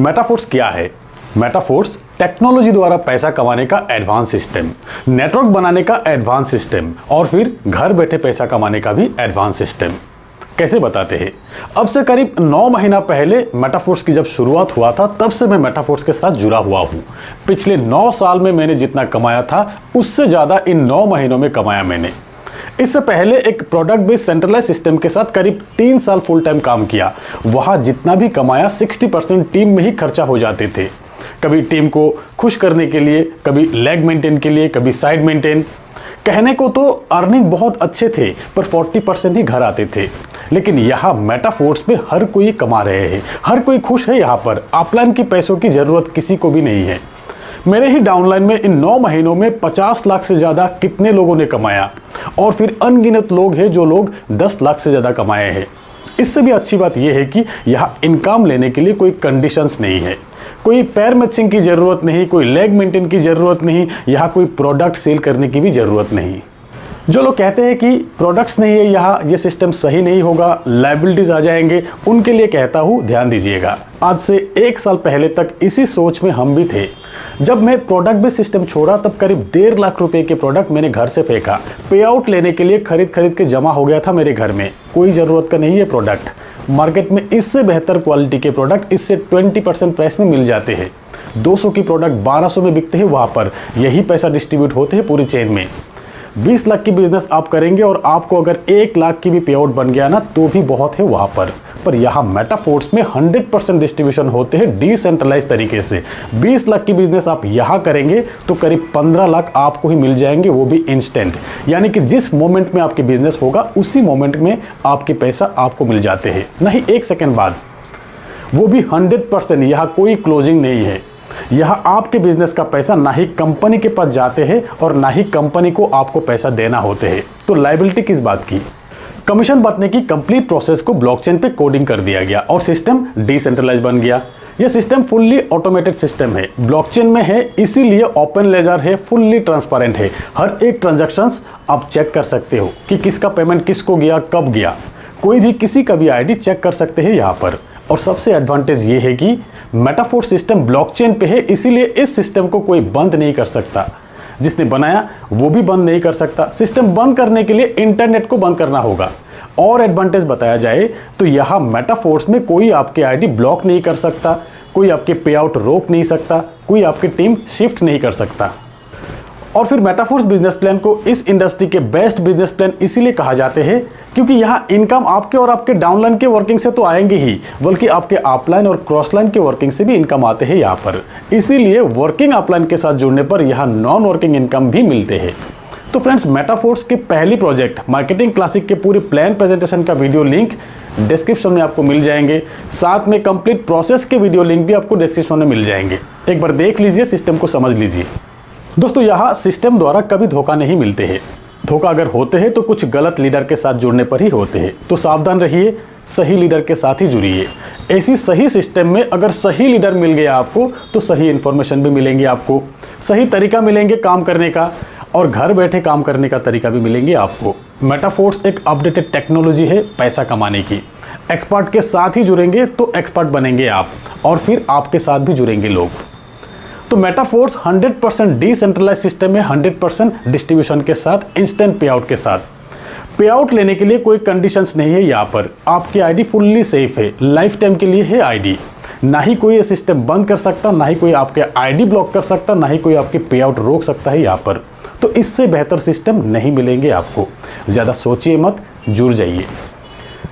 Metaphors क्या है? Metaphors technology द्वारा पैसा कमाने का एडवांस सिस्टम, नेटवर्क बनाने का एडवांस सिस्टम और फिर घर बैठे पैसा कमाने का भी एडवांस सिस्टम। कैसे बताते हैं? अब से करीब 9 महीना पहले मेटाफोर्स की जब शुरुआत हुआ था तब से मैं मेटाफोर्स के साथ जुड़ा हुआ हूँ। पिछले 9 साल में मैंने जितना कमाया था उससे ज़्यादा इन 9 महीनों में कमाया मैंने। इससे पहले एक प्रोडक्ट बेस्ड सेंट्रलाइज सिस्टम के साथ करीब 3 साल फुल टाइम काम किया। वहाँ जितना भी कमाया 60% टीम में ही खर्चा हो जाते थे। कभी टीम को खुश करने के लिए, कभी लेग मेंटेन के लिए, कभी साइड मेंटेन। कहने को तो अर्निंग बहुत अच्छे थे पर 40% ही घर आते थे। लेकिन यहाँ मेटाफोर्स में हर कोई कमा रहे हैं, हर कोई खुश है। यहाँ पर अपलाइन की पैसों की ज़रूरत किसी को भी नहीं है। मेरे ही डाउनलाइन में इन 9 महीनों में 50 लाख से ज़्यादा कितने लोगों ने कमाया और फिर अनगिनत लोग हैं जो लोग 10 लाख से ज़्यादा कमाए हैं। इससे भी अच्छी बात यह है कि यहाँ इनकम लेने के लिए कोई कंडीशंस नहीं है, कोई पैर मैचिंग की ज़रूरत नहीं, कोई लेग मेंटेन की ज़रूरत नहीं, यहाँ कोई प्रोडक्ट सेल करने की भी ज़रूरत नहीं। जो लोग कहते हैं कि प्रोडक्ट्स नहीं है यहाँ, ये सिस्टम सही नहीं होगा, लायबिलिटीज आ जाएंगे, उनके लिए कहता हूँ ध्यान दीजिएगा। आज से 1 साल पहले तक इसी सोच में हम भी थे। जब मैं प्रोडक्ट बेस्ड सिस्टम छोड़ा तब करीब 1.5 लाख रुपए के प्रोडक्ट मैंने घर से फेंका। पे आउट लेने के लिए खरीद के जमा हो गया था मेरे घर में। कोई ज़रूरत का नहीं है प्रोडक्ट। मार्केट में इससे बेहतर क्वालिटी के प्रोडक्ट इससे 20% प्राइस में मिल जाते हैं। 200 की प्रोडक्ट 1200 में बिकते हैं। वहाँ पर यही पैसा डिस्ट्रीब्यूट होते हैं पूरी चेन में। 20 लाख की बिजनेस आप करेंगे और आपको अगर 1 लाख की भी पे आउट बन गया ना तो भी बहुत है वहाँ पर यहाँ मेटाफोर्स में 100% डिस्ट्रीब्यूशन होते हैं डिसेंट्रलाइज तरीके से। 20 लाख की बिजनेस आप यहाँ करेंगे तो करीब 15 लाख आपको ही मिल जाएंगे, वो भी इंस्टेंट। यानी कि जिस मोमेंट में आपकी बिजनेस होगा उसी मोमेंट में आपके पैसा आपको मिल जाते हैं, नहीं 1 सेकेंड बाद, वो भी 100%। यहाँ कोई क्लोजिंग नहीं है। यहाँ आपके बिजनेस का पैसा ना ही कंपनी के पास जाते हैं और ना ही कंपनी को आपको पैसा देना होते हैं। तो लायबिलिटी किस बात की? कमीशन बांटने की कंप्लीट प्रोसेस को ब्लॉकचेन पे कोडिंग कर दिया गया और सिस्टम डिसेंट्रलाइज बन गया। यह सिस्टम फुल्ली ऑटोमेटेड सिस्टम है, ब्लॉकचेन में है, इसीलिए ओपन लेजर है, फुल्ली ट्रांसपेरेंट है। हर एक ट्रांजैक्शंस आप चेक कर सकते हो कि किसका पेमेंट किसको गया, कब गया। कोई भी किसी का भी आईडी चेक कर सकते हैं यहाँ पर। और सबसे एडवांटेज ये है कि मेटाफोर्स सिस्टम ब्लॉकचेन पे है, इसीलिए इस सिस्टम को कोई बंद नहीं कर सकता। जिसने बनाया वो भी बंद नहीं कर सकता। सिस्टम बंद करने के लिए इंटरनेट को बंद करना होगा। और एडवांटेज बताया जाए तो यहाँ मेटाफोर्स में कोई आपके आईडी ब्लॉक नहीं कर सकता, कोई आपके पे आउट रोक नहीं सकता, कोई आपकी टीम शिफ्ट नहीं कर सकता। और फिर मेटाफोर्स बिजनेस प्लान को इस इंडस्ट्री के बेस्ट बिजनेस प्लान इसीलिए कहा जाते हैं क्योंकि यहाँ इनकम आपके और आपके डाउनलाइन के वर्किंग से तो आएंगे ही, बल्कि आपके अपलाइन और क्रॉस लाइन के वर्किंग से भी इनकम आते हैं यहाँ पर। इसीलिए वर्किंग अपलाइन के साथ जुड़ने पर यहाँ नॉन वर्किंग इनकम भी मिलते हैं। तो फ्रेंड्स, मेटाफोर्स के पहली प्रोजेक्ट मार्केटिंग क्लासिक के पूरे प्लान प्रेजेंटेशन का वीडियो लिंक डिस्क्रिप्शन में आपको मिल जाएंगे। साथ में कंप्लीट प्रोसेस के वीडियो लिंक भी आपको डिस्क्रिप्शन में मिल जाएंगे। एक बार देख लीजिए, सिस्टम को समझ लीजिए। दोस्तों, यहाँ सिस्टम द्वारा कभी धोखा नहीं मिलते हैं। धोखा अगर होते हैं तो कुछ गलत लीडर के साथ जुड़ने पर ही होते हैं। तो सावधान रहिए, सही लीडर के साथ ही जुड़िए। ऐसी सही सिस्टम में अगर सही लीडर मिल गया आपको तो सही इन्फॉर्मेशन भी मिलेंगे आपको, सही तरीका मिलेंगे काम करने का और घर बैठे काम करने का तरीका भी मिलेंगे आपको। मेटाफोर्स एक अपडेटेड टेक्नोलॉजी है पैसा कमाने की। एक्सपर्ट के साथ ही जुड़ेंगे तो एक्सपर्ट बनेंगे आप और फिर आपके साथ भी जुड़ेंगे लोग। तो मेटाफोर्स 100% डिसेंट्रलाइज सिस्टम है, 100% डिस्ट्रीब्यूशन के साथ, इंस्टेंट पे आउट के साथ। पे आउट लेने के लिए कोई कंडीशंस नहीं है यहाँ पर। आपकी आईडी फुल्ली सेफ है, लाइफ टाइम के लिए है आईडी। ना ही कोई ये सिस्टम बंद कर सकता, ना ही कोई आपके आईडी ब्लॉक कर सकता, ना ही कोई आपके पे आउट रोक सकता है यहाँ पर। तो इससे बेहतर सिस्टम नहीं मिलेंगे आपको। ज़्यादा सोचिए मत, जुड़ जाइए।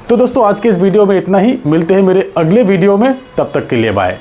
तो दोस्तों, आज के इस वीडियो में इतना ही। मिलते हैं मेरे अगले वीडियो में, तब तक के लिए बाय।